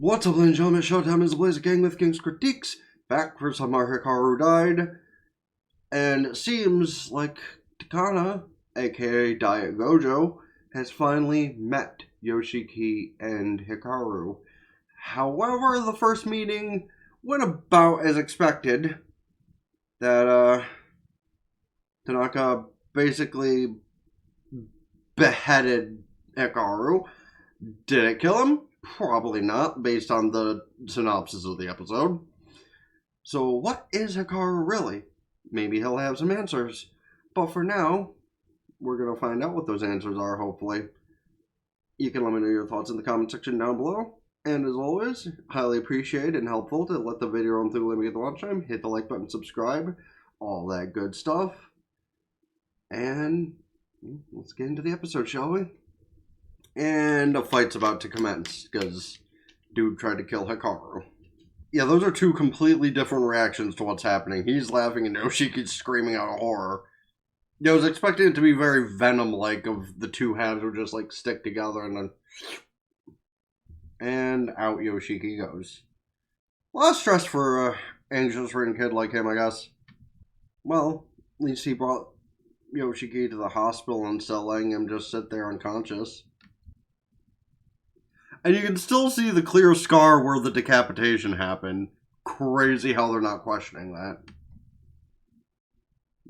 What's up, ladies and gentlemen? Showtime is the Blaze Gang with King's Critiques. Back for some more Hikaru died. And it seems like Takana, aka Diet Gojo, has finally met Yoshiki and Hikaru. However, the first meeting went about as expected. That, Tanaka basically beheaded Hikaru. Did it kill him? Probably not, based on the synopsis of the episode. So what is Hikaru really? Maybe he'll have some answers. But for now, we're going to find out what those answers are, hopefully. You can let me know your thoughts in the comment section down below. And as always, highly appreciated and helpful to let the video run through, let me get the watch time, hit the like button, subscribe, all that good stuff. And let's get into the episode, shall we? And a fight's about to commence, because dude tried to kill Hikaru. Yeah, those are two completely different reactions to what's happening. He's laughing and Yoshiki's screaming out of horror. I was expecting it to be very Venom-like, of the two halves would just, like, stick together and then... And out Yoshiki goes. A lot of stress for an anxious-ridden kid like him, I guess. Well, at least he brought Yoshiki to the hospital instead of letting him just sit there unconscious. And you can still see the clear scar where the decapitation happened. Crazy how they're not questioning that.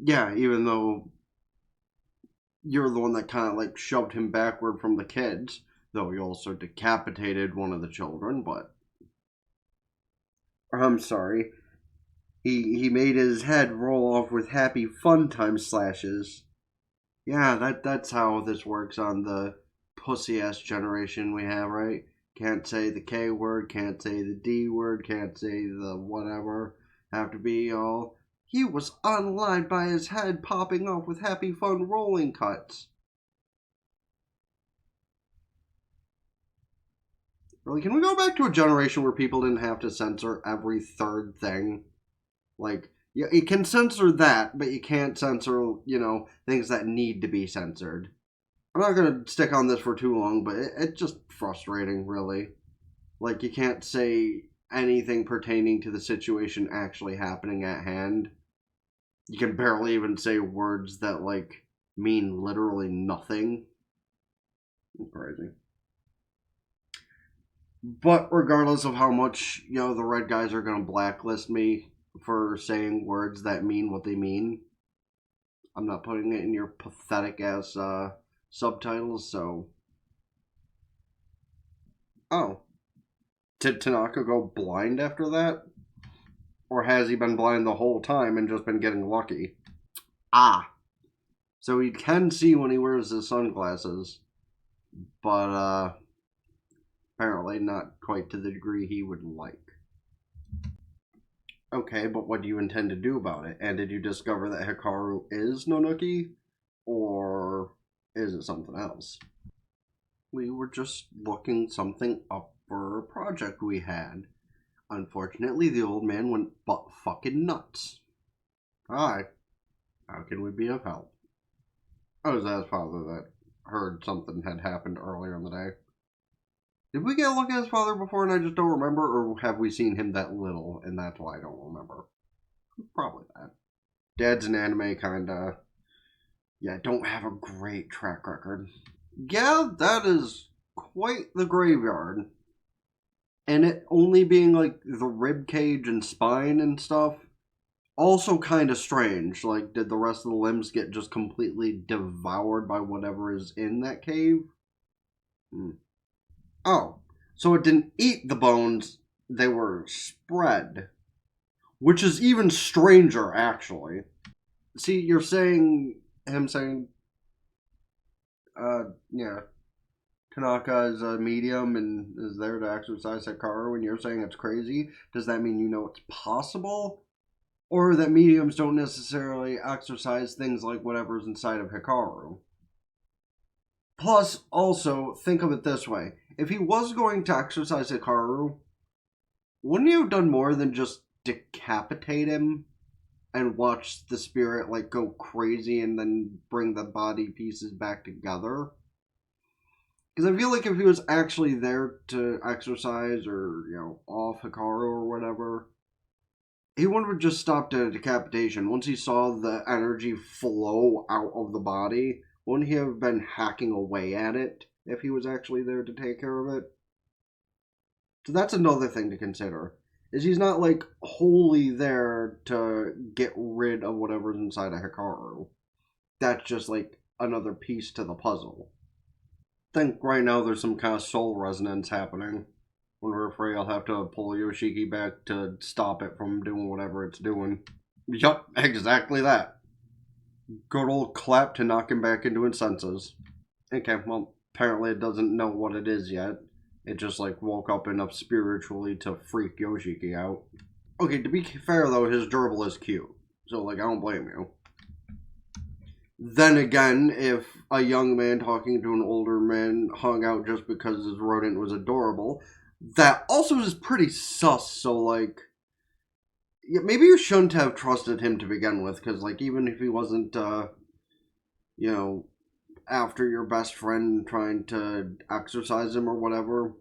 Yeah, even though you're the one that kind of like shoved him backward from the kids. Though he also decapitated one of the children, but... I'm sorry. He made his head roll off with happy fun time slashes. Yeah, that's how this works on the pussy-ass generation we have, right? Can't say the K word, can't say the D word, can't say the whatever. Have to be all, he was unaligned by his head popping off with happy fun rolling cuts. Really, can we go back to a generation where people didn't have to censor every third thing? Like, yeah, you can censor that, but you can't censor, you know, things that need to be censored. I'm not going to stick on this for too long, but it's just frustrating, really. Like, you can't say anything pertaining to the situation actually happening at hand. You can barely even say words that, like, mean literally nothing. Crazy. But regardless of how much, you know, the red guys are going to blacklist me for saying words that mean what they mean, I'm not putting it in your pathetic-ass, subtitles, so... Oh. Did Tanaka go blind after that? Or has he been blind the whole time and just been getting lucky? Ah. So he can see when he wears his sunglasses. But, apparently not quite to the degree he would like. Okay, but what do you intend to do about it? And did you discover that Hikaru is Nonuki? Or... is it something else? We were just looking something up for a project we had. Unfortunately, the old man went butt fucking nuts. Hi. How can we be of help? I was his father that heard something had happened earlier in the day. Did we get a look at his father before and I just don't remember? Or have we seen him that little and that's why I don't remember? Probably that. Dad's an anime kinda... yeah, don't have a great track record. Yeah, that is quite the graveyard. And it only being like the rib cage and spine and stuff, also kind of strange. Like, did the rest of the limbs get just completely devoured by whatever is in that cave? Oh, so it didn't eat the bones, they were spread. Which is even stranger, actually. See, you're saying... him saying, yeah, Tanaka is a medium and is there to exorcise Hikaru, and you're saying it's crazy. Does that mean you know it's possible? Or that mediums don't necessarily exorcise things like whatever's inside of Hikaru? Plus, also, think of it this way. If he was going to exorcise Hikaru, wouldn't he have done more than just decapitate him? And watch the spirit, like, go crazy and then bring the body pieces back together? Because I feel like if he was actually there to exercise or, off Hikaru or whatever, he wouldn't have just stopped at a decapitation. Once he saw the energy flow out of the body, wouldn't he have been hacking away at it if he was actually there to take care of it? So that's another thing to consider. Is he's not like wholly there to get rid of whatever's inside of Hikaru. That's just like another piece to the puzzle. I think right now there's some kind of soul resonance happening. When we're afraid I'll have to pull Yoshiki back to stop it from doing whatever it's doing. Yup, exactly that. Good old clap to knock him back into his senses. Okay, well, apparently it doesn't know what it is yet. It just, like, woke up enough spiritually to freak Yoshiki out. Okay, to be fair, though, his gerbil is cute. So, like, I don't blame you. Then again, if a young man talking to an older man hung out just because his rodent was adorable, that also is pretty sus, so, like... Yeah, maybe you shouldn't have trusted him to begin with, because, like, even if he wasn't, after your best friend trying to exercise him or whatever,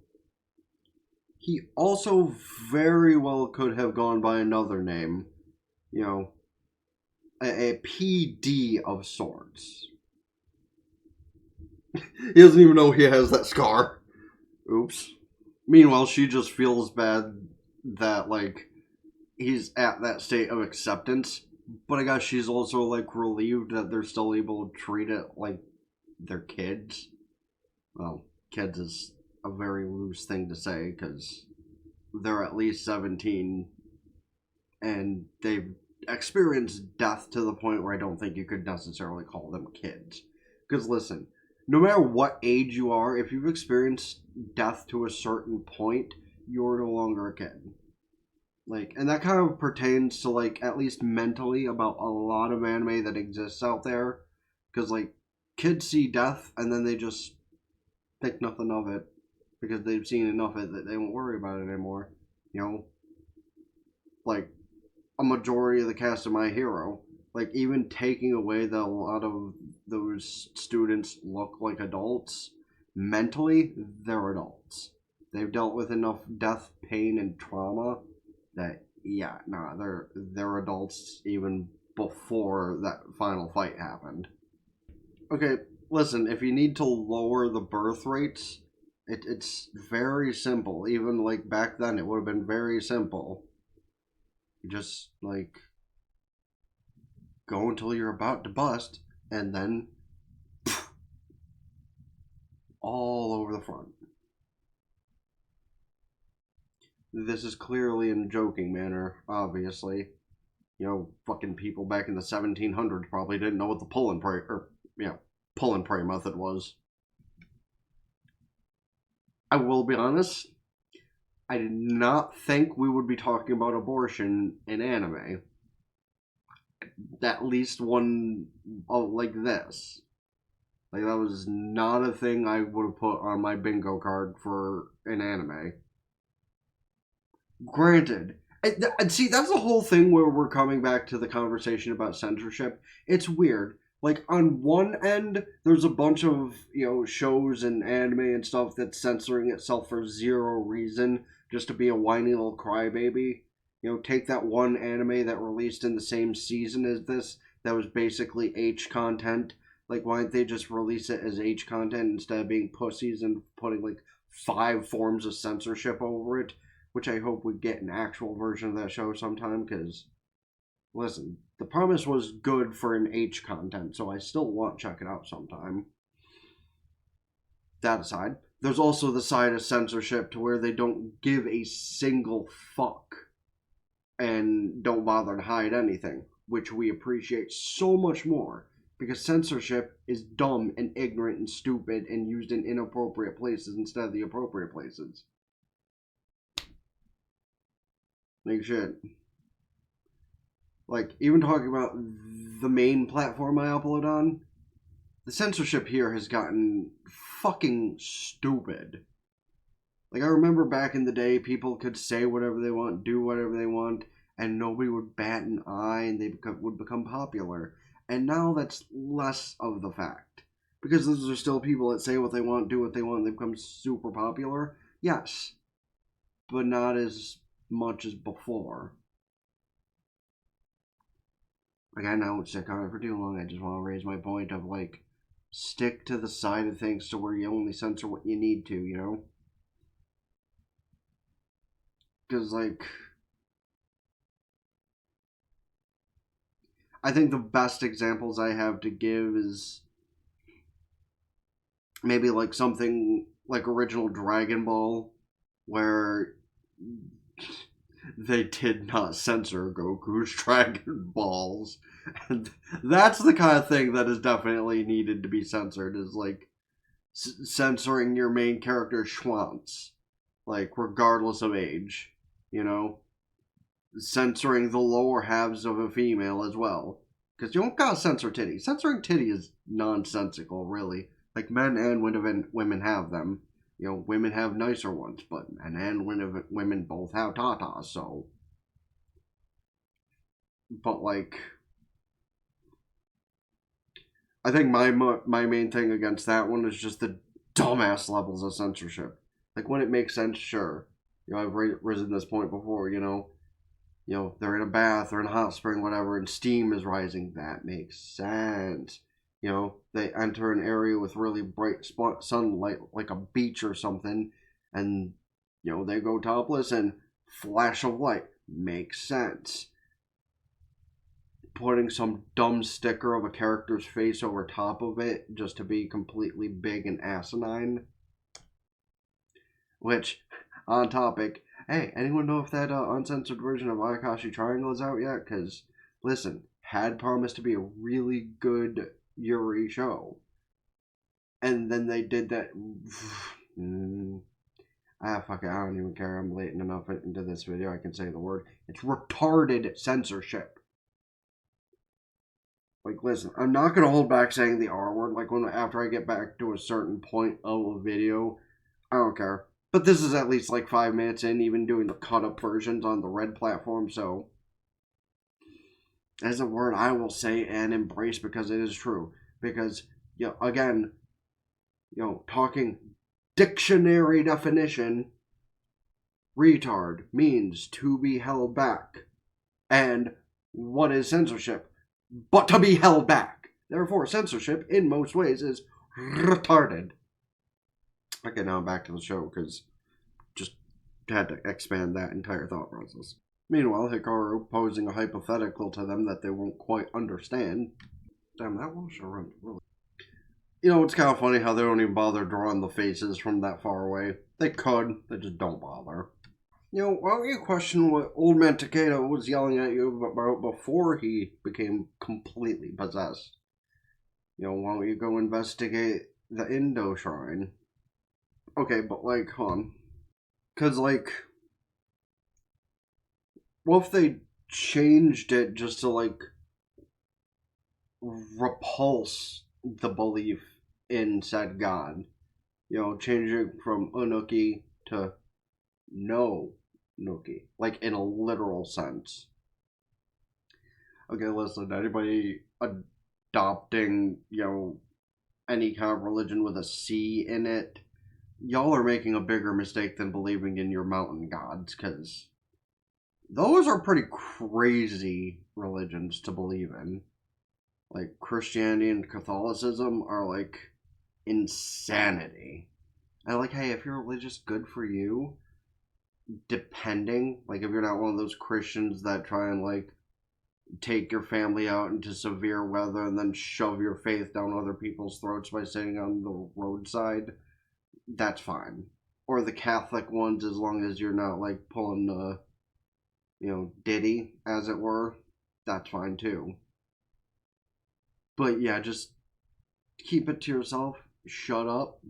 he also very well could have gone by another name. A PD of sorts. He doesn't even know he has that scar. Oops. Meanwhile, she just feels bad that, like, he's at that state of acceptance. But I guess she's also, like, relieved that they're still able to treat it like they're kids. Well, kids is a very loose thing to say, because they're at least 17. And they've experienced death to the point where I don't think you could necessarily call them kids. Because listen, no matter what age you are, if you've experienced death to a certain point, you're no longer a kid. Like, and that kind of pertains to, like, at least mentally about a lot of anime that exists out there. Because, like, kids see death and then they just think nothing of it. Because they've seen enough of it that they won't worry about it anymore. Like, a majority of the cast of My Hero. Like, even taking away that a lot of those students look like adults, mentally, they're adults. They've dealt with enough death, pain, and trauma that, they're adults even before that final fight happened. Okay, listen, if you need to lower the birth rates, it's very simple. Even, like, back then, it would have been very simple. Just, like, go until you're about to bust, and then all over the front. This is clearly in a joking manner, obviously. Fucking people back in the 1700s probably didn't know what the pull and pray method was. I will be honest, I did not think we would be talking about abortion in anime. At least one like this. Like, that was not a thing I would have put on my bingo card for an anime. Granted, and see, that's the whole thing where we're coming back to the conversation about censorship. It's weird. Like, on one end, there's a bunch of, shows and anime and stuff that's censoring itself for zero reason, just to be a whiny little crybaby. Take that one anime that released in the same season as this, that was basically H content. Like, why don't they just release it as H content instead of being pussies and putting, like, 5 forms of censorship over it? Which I hope we get an actual version of that show sometime, because, listen, the promise was good for an H content, so I still want to check it out sometime. That aside, there's also the side of censorship to where they don't give a single fuck and don't bother to hide anything, which we appreciate so much more, because censorship is dumb and ignorant and stupid and used in inappropriate places instead of the appropriate places. Like, shit. Like, even talking about the main platform I upload on, the censorship here has gotten fucking stupid. Like, I remember back in the day, people could say whatever they want, do whatever they want, and nobody would bat an eye, and they would become popular. And now that's less of the fact. Because those are still people that say what they want, do what they want, and they become super popular. Yes. But not as much as before. Like, I know it's sick on it for too long. I just want to raise my point of, like, stick to the side of things to where you only censor what you need to, you know? Because, like, I think the best examples I have to give is maybe, like, something like original Dragon Ball, where they did not censor Goku's Dragon Balls. And that's the kind of thing that is definitely needed to be censored, is like censoring your main character Schwanz, like regardless of age, you know, censoring the lower halves of a female as well, because you don't gotta censor titty. Censoring titty is nonsensical, really. Like, men and women have them. You know, women have nicer ones, but men and women both have tatas, so. But, like, I think my main thing against that one is just the dumbass levels of censorship. Like, when it makes sense, sure. You know, I've risen this point before, you know. You know, they're in a bath or in a hot spring, whatever, and steam is rising. That makes sense. You know, they enter an area with really bright sunlight, like a beach or something, and, you know, they go topless and flash of light. Makes sense. Putting some dumb sticker of a character's face over top of it just to be completely big and asinine. Which, on topic, hey, anyone know if that uncensored version of Ayakashi Triangle is out yet? Because, listen, had promised to be a really good Yuri show. And then they did that. Fuck it, I don't even care. I'm late enough into this video, I can say the word. It's retarded censorship. Like, listen, I'm not going to hold back saying the R word. Like, after I get back to a certain point of a video, I don't care. But this is at least like 5 minutes in, even doing the cut-up versions on the red platform, so as a word I will say and embrace because it is true. Because, you know, again, you know, talking dictionary definition, retard means to be held back. And what is censorship? But to be held back. Therefore, censorship, in most ways, is retarded. Okay, now I'm back to the show, because just had to expand that entire thought process. Meanwhile, Hikaru posing a hypothetical to them that they won't quite understand. Damn, that one sure runs really. You know, it's kind of funny how they don't even bother drawing the faces from that far away. They could, they just don't bother. You know, why don't you question what Old Man Takeda was yelling at you about before he became completely possessed? You know, why don't you go investigate the Indo Shrine? Okay, but, like, hold on. Because, like, what if they changed it just to, like, repulse the belief in said god? You know, changing from Unuki to no Nuki. Like, in a literal sense. Okay, listen, anybody adopting, you know, any kind of religion with a C in it, y'all are making a bigger mistake than believing in your mountain gods, because those are pretty crazy religions to believe in. Like, Christianity and Catholicism are, like, insanity. And, like, hey, if you're religious, good for you. Depending, like, if you're not one of those Christians that try and, like, take your family out into severe weather and then shove your faith down other people's throats by sitting on the roadside, that's fine. Or the Catholic ones, as long as you're not, like, pulling the, you know, Diddy, as it were, that's fine too. But yeah, just keep it to yourself, shut up,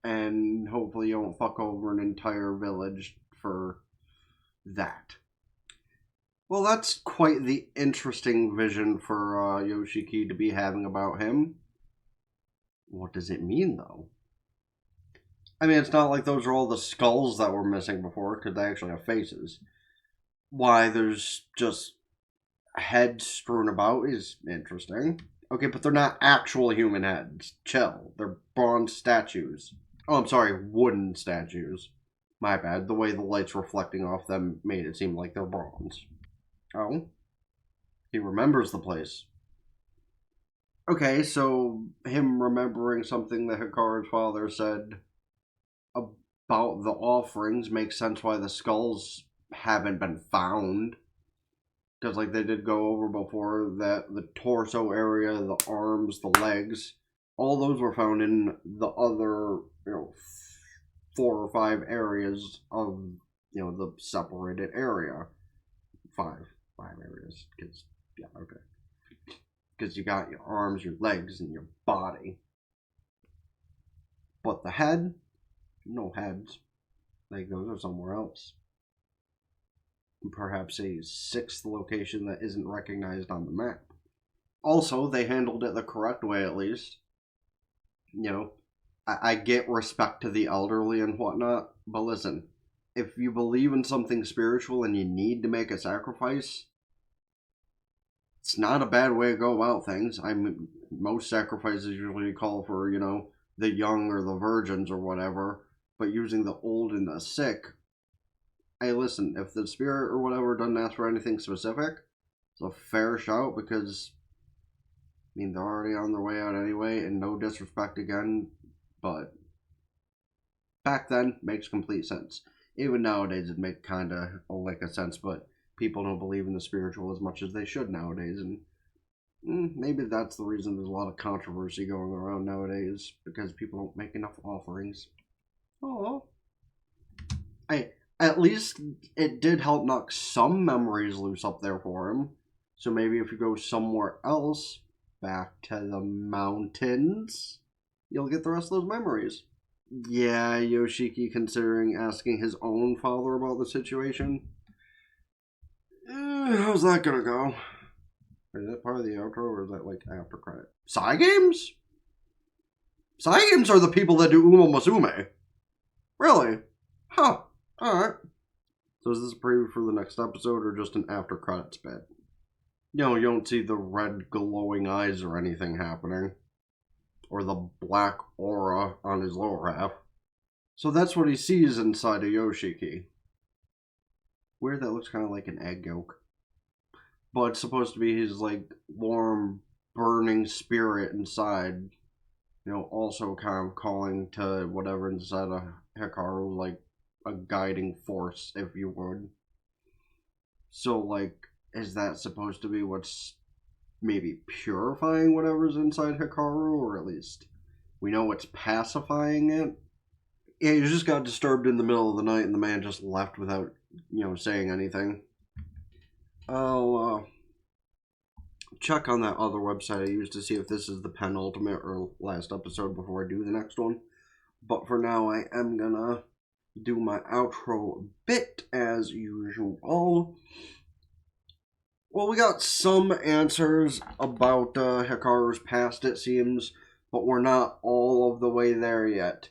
and hopefully you don't fuck over an entire village for that. Well, that's quite the interesting vision for Yoshiki to be having about him. What does it mean, though? I mean, it's not like those are all the skulls that were missing before, because they actually have faces. Why there's just heads strewn about is interesting. Okay, but they're not actual human heads. Chill. They're bronze statues. Oh, I'm sorry, wooden statues. My bad. The way the light's reflecting off them made it seem like they're bronze. Oh? He remembers the place. Okay, so him remembering something that Hikaru's father said about the offerings makes sense why the skulls haven't been found. Because, like, they did go over before that the torso area, the arms, the legs, all those were found in the other, 4 or 5 areas of, the separated area. Five areas. Because, yeah, okay. Because you got your arms, your legs, and your body. But the head, no heads. Like, those are somewhere else. Perhaps a 6th location that isn't recognized on the map. Also, they handled it the correct way, at least. I get respect to the elderly and whatnot, but listen, if you believe in something spiritual and you need to make a sacrifice, it's not a bad way to go about things. Most sacrifices usually call for, the young or the virgins or whatever, but using the old and the sick, hey, listen, if the spirit or whatever doesn't ask for anything specific, it's a fair shout because, they're already on their way out anyway, and no disrespect again, but back then, makes complete sense. Even nowadays, it makes kind of like a sense, but people don't believe in the spiritual as much as they should nowadays, and maybe that's the reason there's a lot of controversy going around nowadays, because people don't make enough offerings. Oh. At least it did help knock some memories loose up there for him. So maybe if you go somewhere else, back to the mountains, you'll get the rest of those memories. Yeah, Yoshiki considering asking his own father about the situation. How's that gonna go? Is that part of the outro or is that like after credit? Cygames? Cygames are the people that do Uma Musume. Really? Huh. Alright. So is this a preview for the next episode or just an after credits bit? You don't see the red glowing eyes or anything happening. Or the black aura on his lower half. So that's what he sees inside of Yoshiki. Weird, that looks kind of like an egg yolk. But it's supposed to be his, like, warm, burning spirit inside. Also kind of calling to whatever inside of Hikaru, like, a guiding force, if you would. So, like, is that supposed to be what's maybe purifying whatever's inside Hikaru, or at least we know what's pacifying it? Yeah, he just got disturbed in the middle of the night and the man just left without, saying anything. I'll check on that other website I used to see if this is the penultimate or last episode before I do the next one. But for now, I am gonna do my outro bit as usual. Well, we got some answers about Hikaru's past, it seems, but we're not all of the way there yet.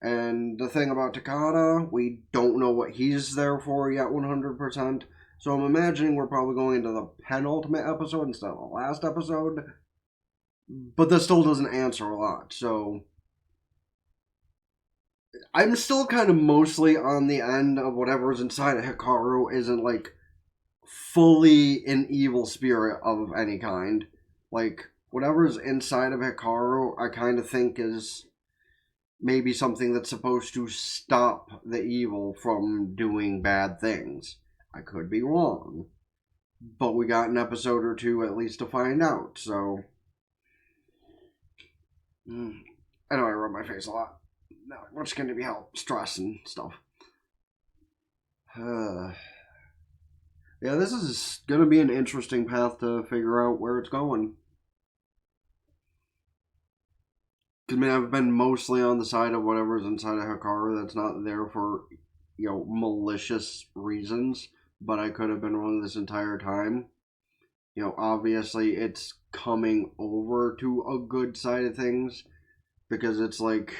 And the thing about Takada, we don't know what he's there for yet 100%, so I'm imagining we're probably going into the penultimate episode instead of the last episode, but this still doesn't answer a lot, so I'm still kind of mostly on the end of whatever's inside of Hikaru isn't, like, fully an evil spirit of any kind. Like, whatever's inside of Hikaru, I kind of think is maybe something that's supposed to stop the evil from doing bad things. I could be wrong. But we got an episode or two at least to find out, so I know I rub my face a lot. No, what's going to be help? Stress and stuff. Yeah, this is going to be an interesting path to figure out where it's going. I mean, I've been mostly on the side of whatever's inside of Hikaru that's not there for, malicious reasons, but I could have been wrong this entire time. Obviously it's coming over to a good side of things, because it's like,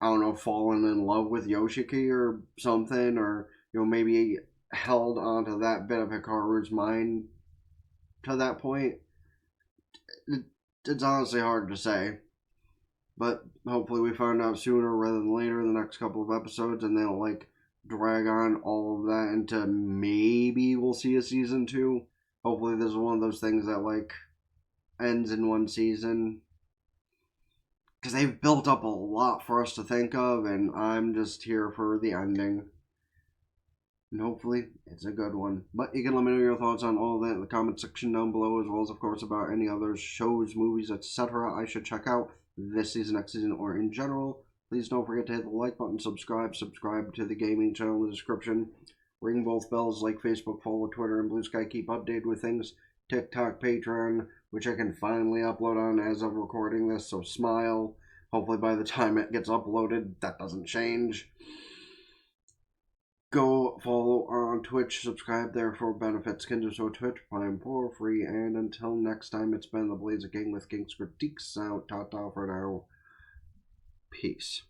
I don't know, fallen in love with Yoshiki or something, or, maybe held onto that bit of Hikaru's mind to that point. it's honestly hard to say. But hopefully we find out sooner rather than later in the next couple of episodes, and they'll like drag on all of that into maybe we'll see a season 2. Hopefully this is one of those things that like ends in one season. Because they've built up a lot for us to think of, and I'm just here for the ending. And hopefully it's a good one. But you can let me know your thoughts on all of that in the comment section down below, as well as, of course, about any other shows, movies, etc. I should check out this season, next season, or in general. Please don't forget to hit the like button, subscribe to the gaming channel in the description. Ring both bells like Facebook, follow Twitter, and Blue Sky. Keep updated with things. TikTok, Patreon, which I can finally upload on as of recording this, so smile. Hopefully by the time it gets uploaded, that doesn't change. Go follow on Twitch, subscribe there for benefits. Can do so Twitch, Prime for free. And until next time, it's been the Blaze of King with King's Critiques out. Ta-ta for now. Peace.